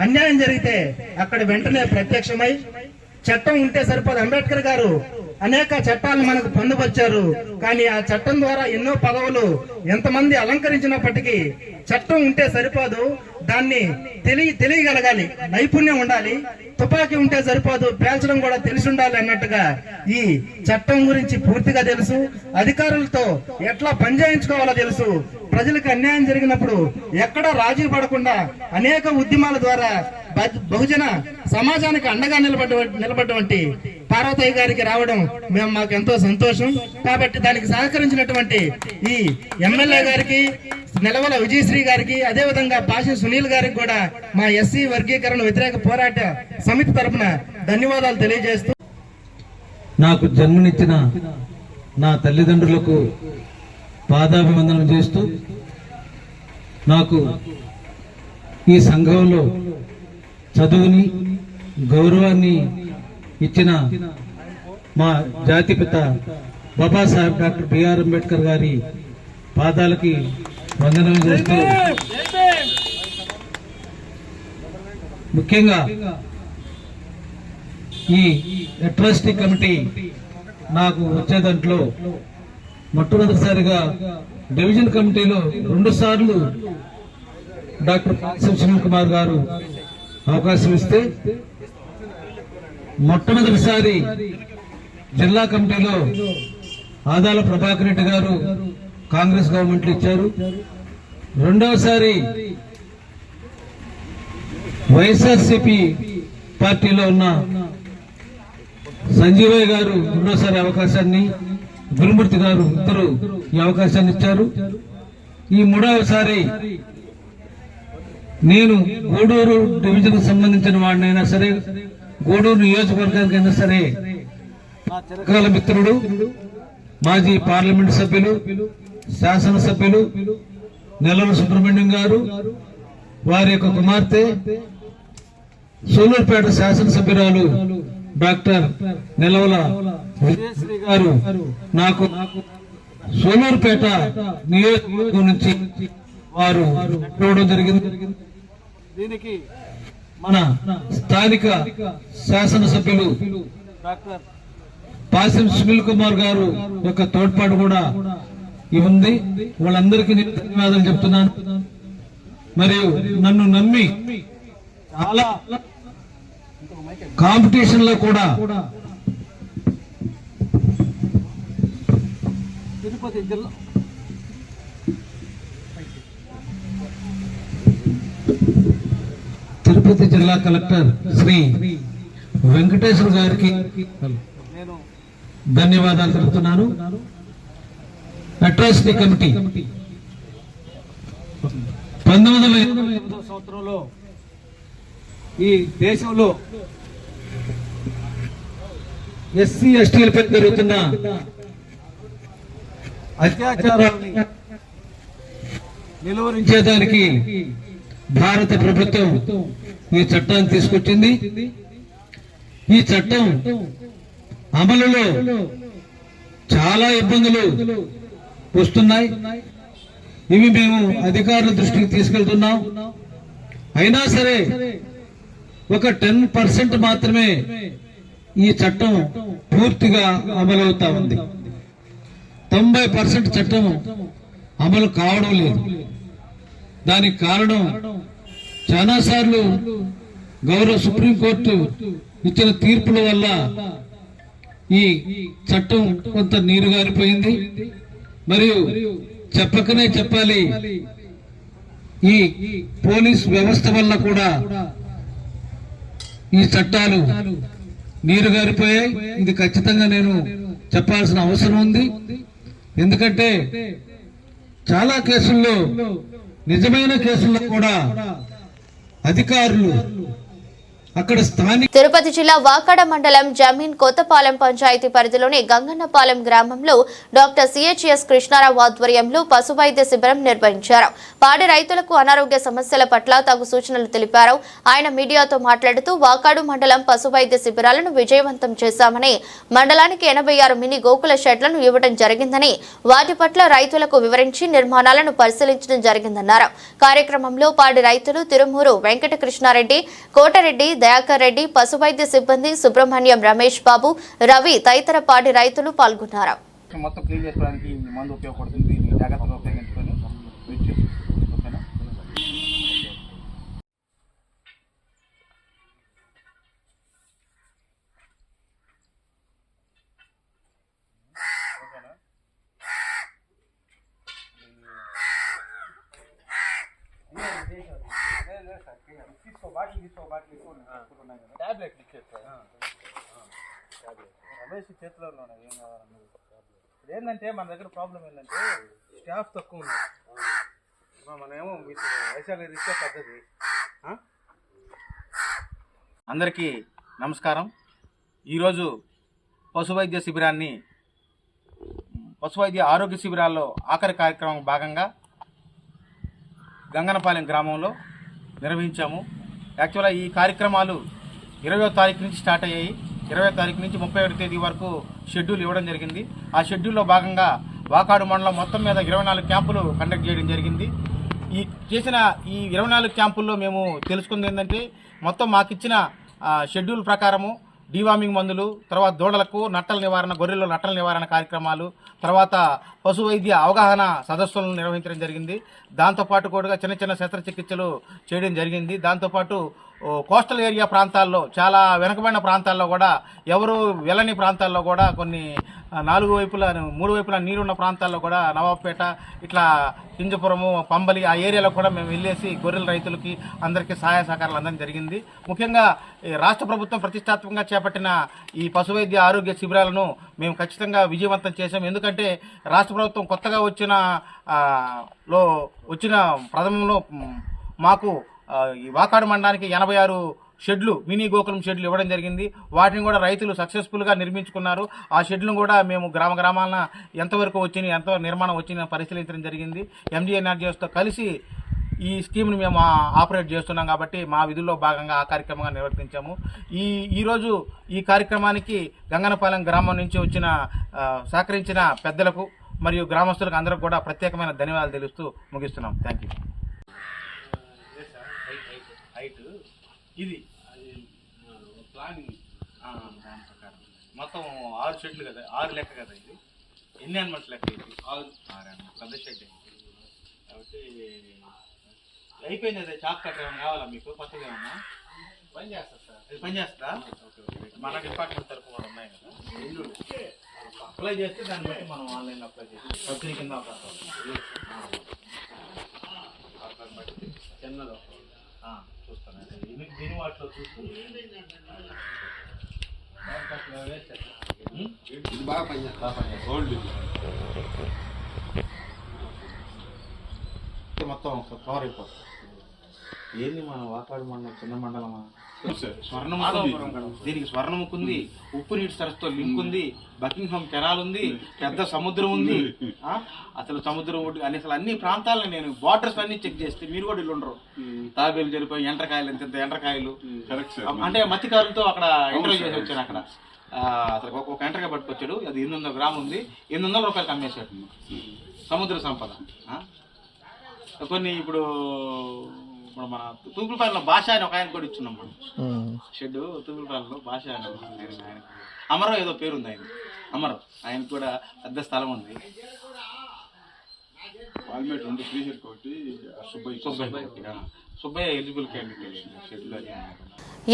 అన్యాయం జరిగితే అక్కడ వెంటనే ప్రత్యక్షమై చట్టం ఉంటే సరిపోదు. అంబేద్కర్ గారు అనేక చట్టాలు మనకు పొందుపరిచారు. కానీ ఆ చట్టం ద్వారా ఎన్నో పదవులు ఎంతమంది అలంకరించినప్పటికీ చట్టం ఉంటే సరిపోదు, దాన్ని తెలియగలగాలి, నైపుణ్యం ఉండాలి. తుపాకీ ఉంటే సరిపోదు, పేల్చడం కూడా తెలిసి ఉండాలి అన్నట్టుగా ఈ చట్టం గురించి పూర్తిగా తెలుసు. అధికారులతో ఎట్లా పనిచేయించుకోవాలో తెలుసు. ప్రజలకు అన్యాయం జరిగినప్పుడు ఎక్కడ రాజీ పడకుండా అనేక ఉద్యమాల ద్వారా బహుజన సమాజానికి అండగా నిలబడ్డటువంటి పార్వతయ్య గారికి రావడం మాకు ఎంతో సంతోషం. కాబట్టి దానికి సహకరించినటువంటి ఈ ఎమ్మెల్యే గారికి, నెలవల విజయశ్రీ గారికి, అదేవిధంగా పాషి సునీల్ గారికి కూడా మా ఎస్సీ వర్గీకరణ వ్యతిరేక పోరాట సమితి తరఫున ధన్యవాదాలు తెలియజేస్తూ, నాకు జన్మనిచ్చిన నా తల్లిదండ్రులకు పాదాభివందనం చేస్తూ, నాకు ఈ సంఘంలో చదువుని, గౌరవాన్ని ఇచ్చిన మా జాతిపిత బాబాసాహెబ్ డాక్టర్ బిఆర్ అంబేద్కర్ గారి పాదాలకి వందనం చేస్తూ, ముఖ్యంగా ఈ అట్రాసిటీ కమిటీ నాకు వచ్చే దాంట్లో మొట్టమొదటిసారిగా డివిజన్ కమిటీలో 2 సార్లు డాక్టర్ సునీల్ కుమార్ గారు అవకాశం ఇస్తే, మొట్టమొదటిసారి జిల్లా కమిటీలో ఆదాల ప్రభాకర్ రెడ్డి గారు కాంగ్రెస్ గవర్నమెంట్ ఇచ్చారు. రెండవసారి వైఎస్ఆర్సీపీ పార్టీలో ఉన్న సంజీవయ్య గారు రెండోసారి అవకాశాన్ని, గురుమూర్తి గారు ఇద్దరు ఈ అవకాశాన్ని ఇచ్చారు. ఈ 3వసారి నేను గూడూరు డివిజన్ కు సంబంధించిన వాడినైనా సరే, గూడూరు నియోజకవర్గానికైనా సరే, నా చిరకాల మిత్రుడు, మాజీ పార్లమెంట్ సభ్యులు, శాసనసభ్యులు నెల్లూరు సుబ్రహ్మణ్యం గారు, వారి యొక్క కుమార్తె సూలూరుపేట శాసనసభ్యురాలు డాక్టర్ నెలవల విజయశ్రీ గారు నాకు సూలూరుపేట నియోజకవర్గం నుంచి వారు ఇవ్వడం జరిగింది. దీనికి మన స్థానిక శాసనసభ్యులు డాక్టర్ పాసిం సునీల్ కుమార్ గారు యొక్క తోడ్పాటు కూడా ఉంది. వాళ్ళందరికీ నేను ధన్యవాదాలు చెప్తున్నాను. మరియు నన్ను నమ్మి చాలా కాంపిటీషన్ లో కూడా తిరుపతి జిల్లా కలెక్టర్ శ్రీ వెంకటేశ్వర గారికి నేను ధన్యవాదాలు తెలుపుతున్నాను. అట్రాసిటీ కమిటీ 1988 సంవత్సరంలో ఈ దేశంలో ఎస్సీ ఎస్టీలపై జరుగుతున్న అత్యాచారాన్ని నిలువరించేదానికి భారత ప్రభుత్వం ఈ చట్టాన్ని తీసుకొచ్చింది. ఈ చట్టం అమలులో చాలా ఇబ్బందులు వస్తున్నాయి. ఇవి మేము అధికారుల దృష్టికి తీసుకెళ్తున్నాం. అయినా సరే ఒక 10% మాత్రమే ఈ చట్టం పూర్తిగా అమలవుతా ఉంది. 90% చట్టం అమలు కావడం లేదు. దానికి కారణం చాలా సార్లు గౌరవ సుప్రీంకోర్టు ఇచ్చిన తీర్పుల వల్ల ఈ చట్టం కొంత నీరుగారిపోయింది. మరియు చెప్పకనే చెప్పాలి, ఈ పోలీస్ వ్యవస్థ వల్ల కూడా ఈ చట్టాలు నీరుగారిపోయాయి. ఇది ఖచ్చితంగా నేను చెప్పాల్సిన అవసరం ఉంది. ఎందుకంటే చాలా కేసుల్లో, నిజమైన కేసుల్లో కూడా అధికారులు అక్కడ స్థానిక తిరుపతి జిల్లా వాకాడ మండలం జమీన్ కొత్తపాలెం పంచాయతీ పరిధిలోని గంగన్నపాలెం గ్రామంలో డాక్టర్ సిహెచ్ఎస్ కృష్ణారావు ఆధ్వర్యంలో పశు వైద్య శిబిరం నిర్వహించారు. పాడి రైతులకు అనారోగ్య సమస్యల పట్ల తగు సూచనలు తెలిపారు. ఆయన మీడియాతో మాట్లాడుతూ వాకాడు మండలం పశు వైద్య శిబిరాలను విజయవంతం చేశామని, మండలానికి 86 మినీ గోకుల షెడ్లను ఇవ్వడం జరిగిందని, వాటి పట్ల రైతులకు వివరించి నిర్మాణాలను పరిశీలించడం జరిగిందన్నారు. కార్యక్రమంలో పాడి రైతులు తిరుమూరు వెంకట కృష్ణారెడ్డి, కోటరెడ్డి, దయాకర్ రెడ్డి, పశు వైద్య సిబ్బంది సుబ్రహ్మణ్యం, రమేష్ బాబు, రవి తదితర పాడి రైతులు పాల్గొన్నారు. మొత్తం క్లీన్ చేసుకోవడానికి మందు ఉపయోగపడుతుంది. దీన్ని జాగ్రత్తగా ఉపయోగించుకొని రమేష్ చేతిలో ఉన్నాయి. ఏం కావాలన్నది ఇప్పుడు ఏంటంటే మన దగ్గర ప్రాబ్లం ఏంటంటే స్టాఫ్ తక్కువ ఉన్నారు. మనమేమో మీకు వైశాఖ రీత్యా పద్ధతి. అందరికీ నమస్కారం. ఈరోజు పశు వైద్య శిబిరాన్ని పశు వైద్య ఆరోగ్య శిబిరాల్లో ఆఖరి కార్యక్రమం భాగంగా గంగన్నపాలెం గ్రామంలో నిర్వహించాము. యాక్చువల్గా ఈ కార్యక్రమాలు 20వ తారీఖు నుంచి స్టార్ట్ అయ్యాయి. 20వ తారీఖు నుంచి 31వ తేదీ వరకు షెడ్యూల్ ఇవ్వడం జరిగింది. ఆ షెడ్యూల్లో భాగంగా వాకాడు మండలం మొత్తం మీద 24 క్యాంపులు కండక్ట్ చేయడం జరిగింది. ఈ 24 క్యాంపుల్లో మేము తెలుసుకుంది ఏంటంటే, మొత్తం మాకిచ్చిన షెడ్యూల్ ప్రకారము డీవార్మింగ్ మందులు, తర్వాత దూడలకు నట్టల నివారణ, గొర్రెల్లో నట్టల నివారణ కార్యక్రమాలు, తర్వాత పశు వైద్య అవగాహన సదస్సులను నిర్వహించడం జరిగింది. దాంతోపాటు కూడా చిన్న చిన్న శస్త్రచికిత్సలు చేయడం జరిగింది. దాంతోపాటు కోస్టల్ ఏరియా ప్రాంతాల్లో, చాలా వెనుకబడిన ప్రాంతాల్లో కూడా, ఎవరు వెళ్ళని ప్రాంతాల్లో కూడా, కొన్ని 3 వైపులా నీరున్న ప్రాంతాల్లో కూడా, నవాబుపేట, ఇట్లా కింజపురము, పంబలి ఆ ఏరియాలో కూడా మేము వెళ్ళేసి గొర్రెల రైతులకి అందరికీ సహాయ సహకారాలు అందడం జరిగింది. ముఖ్యంగా రాష్ట్ర ప్రభుత్వం ప్రతిష్టాత్మకంగా చేపట్టిన ఈ పశు వైద్య ఆరోగ్య శిబిరాలను మేము ఖచ్చితంగా విజయవంతం చేశాం. ఎందుకంటే రాష్ట్ర ప్రభుత్వం కొత్తగా వచ్చిన ప్రథమంలో మాకు ఈ వాకాడు మండలానికి 86 షెడ్లు, మినీ గోకులం షెడ్లు ఇవ్వడం జరిగింది. వాటిని కూడా రైతులు సక్సెస్ఫుల్గా నిర్మించుకున్నారు. ఆ షెడ్లను కూడా మేము గ్రామాల ఎంతవరకు వచ్చినాయి, ఎంత నిర్మాణం వచ్చినాయి పరిశీలించడం జరిగింది. MGNRGSతో కలిసి ఈ స్కీమ్ని మేము ఆపరేట్ చేస్తున్నాం కాబట్టి మా విధుల్లో భాగంగా ఆ కార్యక్రమంగా నిర్వర్తించాము. ఈరోజు ఈ కార్యక్రమానికి గంగన్నపాలెం గ్రామం నుంచి సహకరించిన పెద్దలకు మరియు గ్రామస్తులకు అందరికి కూడా ప్రత్యేకమైన ధన్యవాదాలు తెలుస్తూ ముగిస్తున్నాం. Thank you. హైట్ ఇది ప్లానింగ్ దాని ప్రకారం మొత్తం 6 షెడ్లు కదా, 6 లెక్క కదా. ఇది ఎన్ని యానిమల్స్ లెక్క? ఇది 6 పెద్ద షెడ్ కాబట్టి అయిపోయింది. అదే చాక్ కట్ట ఏమైనా కావాలా మీకు? కొత్తగా ఏమన్నా పని చేస్తారు సార్? అది పని చేస్తారా? Okay okay. మన డిపార్ట్మెంట్ తరఫు కూడా ఉన్నాయి కదా, అప్లై చేస్తే దాన్ని బట్టి మనం ఆన్లైన్లో అప్లై చేస్తాం. సబ్సిడీ కింద బట్టి చిన్నది చూస్తాను. దీని వాటిలో చూస్తూ ఇది బాగా పనిచేస్తుంది. గోల్డ్ మొత్తం కవర్ అయిపోతుంది. ఏంది మన వాకాడు మండలం చిన్న మండలమా? దీనికి స్వర్ణముఖి ఉంది, ఉప్పు నీటి సరస్సుతో లింక్ ఉంది, బకింగ్హామ్ కెనాల్ ఉంది, పెద్ద సముద్రం ఉంది. అసలు సముద్రం అసలు అన్ని ప్రాంతాలను నేను బార్డర్స్ అన్ని చెక్ చేస్తే మీరు కూడా ఇల్లు ఉండరు. తాబేలు జరిపోయి ఎండ్రకాయలు, ఎంత ఎండ్రకాయలు అంటే మత్స్యకారులతో అక్కడ ఇంటర్వ్యూ చేసి వచ్చాను. అక్కడ అసలు ఒక ఎండ్రకాయ పట్టుకొచ్చాడు, అది 800 గ్రాములు ఉంది, 800 రూపాయలు అమ్మేశాడు. సముద్ర సంపద. కొన్ని ఇప్పుడు మన తూపులపాలెంలో భాష అని ఒక ఆయన కూడా ఇచ్చున్నాం మనం షెడ్. తూపులపాలెంలో భాష ఆయన అమరం ఏదో పేరుంది, ఆయన అమరం. ఆయనకు కూడా పెద్ద స్థలం ఉంది. సుబ్బయ్య ఎలిజిబుల్ క్యాండిడేట్ షెడ్లో.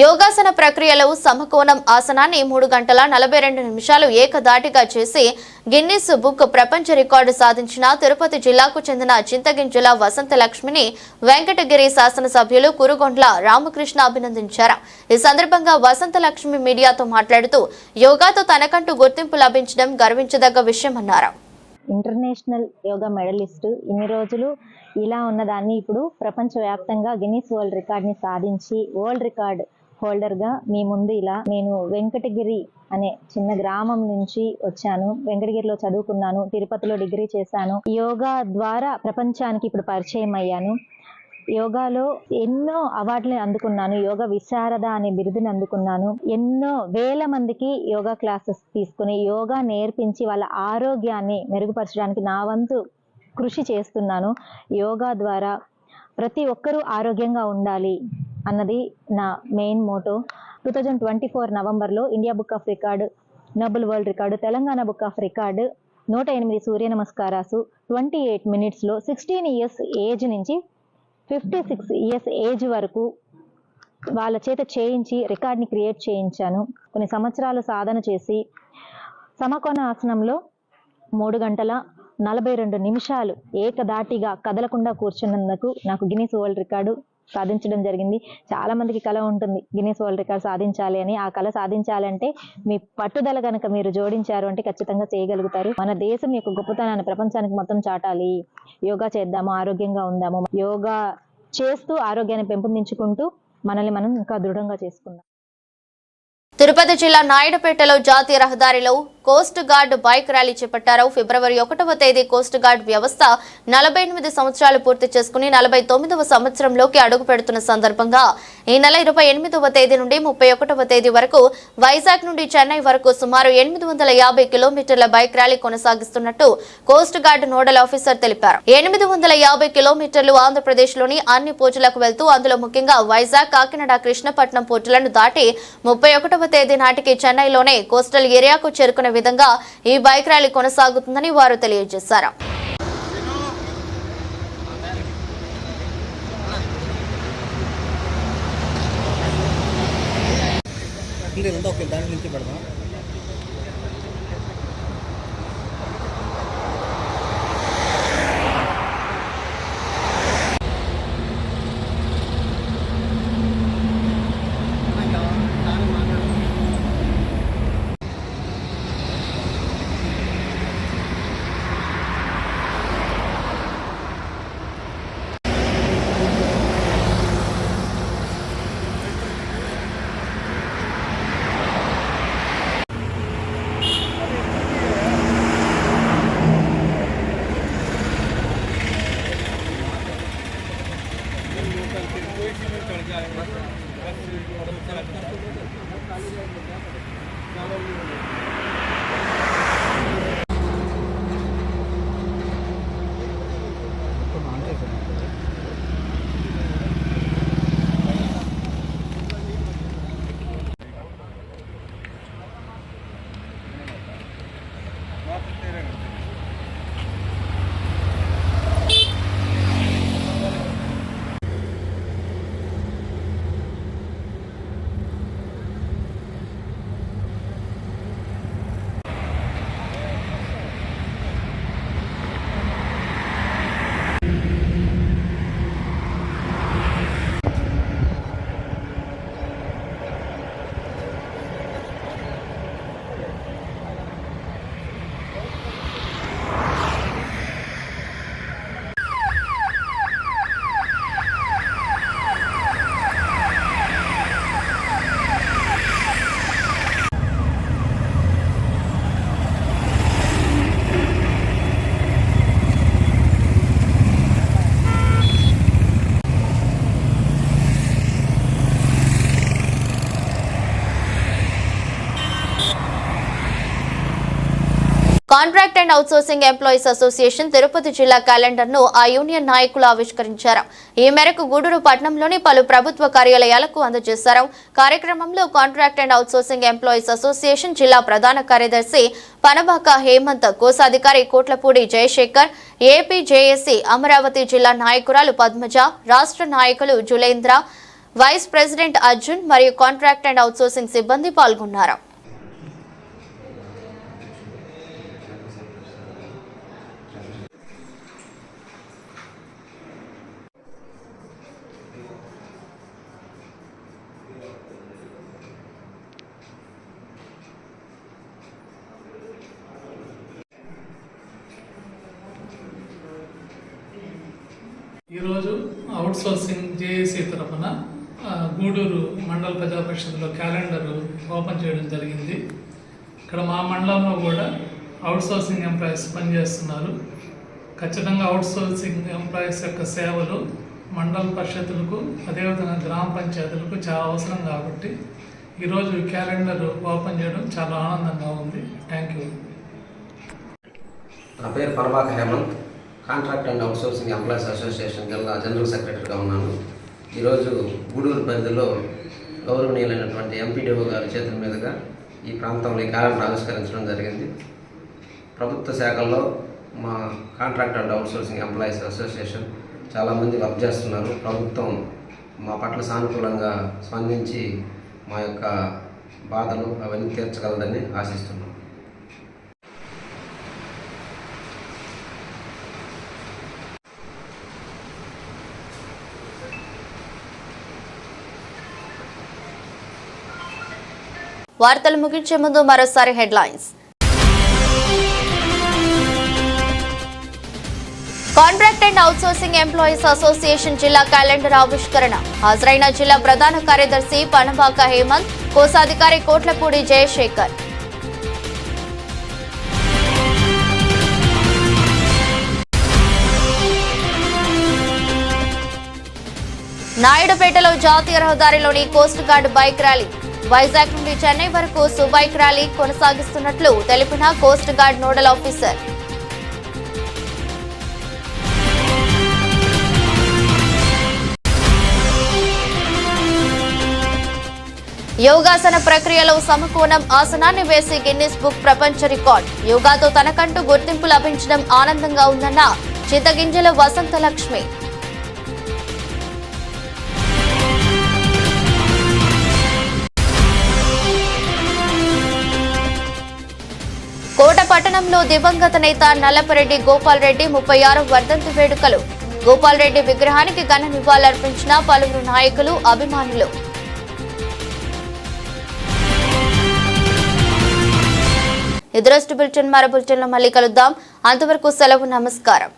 యోగాసన ప్రక్రియలో సమకోణం ఆసనాన్ని 3 గంటల 42 నిమిషాలు ఏకధాటిగా చేసి గిన్నిస్ బుక్ ప్రపంచ రికార్డు సాధించిన తిరుపతి జిల్లాకు చెందిన చింతగింజల వసంతలక్ష్మిని వెంకటగిరి శాసనసభ్యులు కురుగొండ్ల రామకృష్ణ అభినందించారు. ఈ సందర్భంగా వసంతలక్ష్మి మీడియాతో మాట్లాడుతూ యోగాతో తనకంటూ గుర్తింపు లభించడం గర్వించదగ్గ విషయమన్నారు. ఇంటర్నేషనల్ యోగా మెడలిస్టు ఇన్ని రోజులు ఇలా ఉన్నదాన్ని ఇప్పుడు ప్రపంచవ్యాప్తంగా గిన్నిస్ వరల్డ్ రికార్డ్ని సాధించి వరల్డ్ రికార్డ్ హోల్డర్గా మీ ముందు ఇలా నేను వెంకటగిరి అనే చిన్న గ్రామం నుంచి వచ్చాను. వెంకటగిరిలో చదువుకున్నాను, తిరుపతిలో డిగ్రీ చేశాను. యోగా ద్వారా ప్రపంచానికి ఇప్పుడు పరిచయం అయ్యాను. యోగాలో ఎన్నో అవార్డులు అందుకున్నాను. యోగా విశారద అనే బిరుదుని అందుకున్నాను. ఎన్నో వేల మందికి యోగా క్లాసెస్ తీసుకుని యోగా నేర్పించి వాళ్ళ ఆరోగ్యాన్ని మెరుగుపరచడానికి నా వంతు కృషి చేస్తున్నాను. యోగా ద్వారా ప్రతి ఒక్కరూ ఆరోగ్యంగా ఉండాలి అన్నది నా మెయిన్ మోటో. 2024 నవంబర్లో India book of record, Nobel world record, Telangana book of record 108 సూర్య నమస్కారాలు 28 minutesలో 16 years ఏజ్ నుంచి 56 years ఏజ్ వరకు వాళ్ళ చేత చేయించి రికార్డ్ని క్రియేట్ చేయించాను. కొన్ని సంవత్సరాలు సాధన చేసి సమకోణ ఆసనంలో 3 గంటల 42 నిమిషాలు ఏకదాటిగా కదలకుండా కూర్చున్నందుకు నాకు గిన్నిస్ వరల్డ్ రికార్డు సాధించడం జరిగింది. చాలా మందికి కళ ఉంటుంది గిన్నిస్ వరల్డ్ రికార్డ్ సాధించాలి అని. ఆ కళ సాధించాలంటే మీ పట్టుదల కనుక మీరు జోడించారు అంటే ఖచ్చితంగా చేయగలుగుతారు. మన దేశం యొక్క గొప్పతనాన్ని ప్రపంచానికి మొత్తం చాటాలి. యోగా చేద్దాము, ఆరోగ్యంగా ఉందాము. యోగా చేస్తూ ఆరోగ్యాన్ని పెంపొందించుకుంటూ మనల్ని మనం ఇంకా దృఢంగా చేసుకుందాం. తిరుపతి జిల్లా నాయుడుపేటలో జాతీయ రహదారిలో కోస్ట్ గార్డ్ బైక్ ర్యాలీ చేపట్టారు. ఫిబ్రవరి 1వ తేదీ కోస్ట్ గార్డ్ వ్యవస్థ 48 సంవత్సరాలు పూర్తి చేసుకుని 49వ సంవత్సరంలోకి అడుగు పెడుతున్న సందర్భంగా ఈ నెల 28వ తేదీ నుండి 31వ తేదీ వరకు వైజాగ్ నుండి చెన్నై వరకు సుమారు 850 కిలోమీటర్ల బైక్ ర్యాలీ కొనసాగిస్తున్నట్టు కోస్ట్ గార్డ్ నోడల్ ఆఫీసర్ తెలిపారు. 850 కిలోమీటర్లు ఆంధ్రప్రదేశ్లోని అన్ని పోర్టులకు వెళ్తూ అందులో ముఖ్యంగా వైజాగ్, కాకినాడ, కృష్ణపట్నం పోర్టులను దాటి 31వ తేదీ నాటికి చెన్నైలోనే కోస్టల్ ఏరియాకు చేరుకునే విధంగా ఈ బైక్ ర్యాలీ కొనసాగుతుందని వారు తెలియజేశారు. Contract and outsourcing employees association Tirupati జిల్లా క్యాలెండర్ ను ఆ యూనియన్ నాయకులు ఆవిష్కరించారు. ఈ మేరకు గూడూరు పట్టణంలోని పలు ప్రభుత్వ కార్యాలయాలకు అందజేశారు. కార్యక్రమంలో contract and outsourcing employees association జిల్లా ప్రధాన కార్యదర్శి పనబాక హేమంత్, కోశాధికారి కోట్లపూడి జయశేఖర్, ఏపీ జేఏసీ అమరావతి జిల్లా నాయకురాలు పద్మజ, రాష్ట్ర నాయకులు జులేంద్ర, వైస్ ప్రెసిడెంట్ అర్జున్ మరియు కాంట్రాక్ట్ అండ్ అవుట్సోర్సింగ్ సిబ్బంది పాల్గొన్నారు. ఈరోజు అవుట్సోర్సింగ్ జేఏసీ తరఫున గూడూరు మండల ప్రజా పరిషత్లో క్యాలెండర్ ఓపెన్ చేయడం జరిగింది. ఇక్కడ మా మండలంలో కూడా అవుట్సోర్సింగ్ ఎంప్లాయీస్ పనిచేస్తున్నారు. ఖచ్చితంగా అవుట్సోర్సింగ్ ఎంప్లాయీస్ యొక్క సేవలు మండల పరిషత్తులకు అదేవిధంగా గ్రామ పంచాయతీలకు చాలా అవసరం కాబట్టి ఈరోజు క్యాలెండర్ ఓపెన్ చేయడం చాలా ఆనందంగా ఉంది. Thank you. నా పేరు Parabaka Hemanth, contract and outsourcing employees association జిల్లా జనరల్ సెక్రటరీగా ఉన్నాను. ఈరోజు గూడూరు పరిధిలో గౌరవనీయులైనటువంటి ఎంపీడీఓ గారి చేతుల మీదుగా ఈ ప్రాంతంలో ఈ క్యాలెండర్ ఆవిష్కరించడం జరిగింది. ప్రభుత్వ శాఖల్లో మా contract and outsourcing employees association చాలామంది వర్క్ చేస్తున్నారు. ప్రభుత్వం మా పట్ల సానుకూలంగా స్పందించి మా యొక్క బాధలు అవన్నీ తీర్చగలదని ఆశిస్తున్నాం. వార్తలు ముగించే ముందు మరోసారి headlines. Contract and outsourcing employees association జిల్లా క్యాలెండర్ ఆవిష్కరణ. హాజరైన జిల్లా ప్రధాన కార్యదర్శి పనబాక హేమంత్, కోశాధికారి కోట్లపూడి జయశేఖర్. నాయుడుపేటలో జాతీయ రహదారిలోని coast guard bike rally. Vizag నుండి చెన్నై వరకు బైక్ ర్యాలీ కొనసాగిస్తున్నట్లు తెలిపిన కోస్ట్ గార్డ్ నోడల్ ఆఫీసర్. యోగాసన ప్రక్రియలో సమకోణం ఆసనాన్ని వేసి గిన్నిస్ బుక్ ప్రపంచ రికార్డ్. యోగాతో తనకంటూ గుర్తింపు లభించడం ఆనందంగా ఉందన్న చింతగింజల వసంతలక్ష్మి. కోట పట్టణంలో దివంగత నేత నల్లపరెడ్డి గోపాల్ రెడ్డి 36వ వర్ధంతి వేడుకలు. గోపాల్ రెడ్డి విగ్రహానికి ఘన నివాళులర్పించిన పలువురు నాయకులు, అభిమానులు. ఎదురస్ట్ బులెటిన్ మరో బులెటిన్లో మళ్ళీ కలుద్దాం. అంతవరకు సెలవు. నమస్కారం.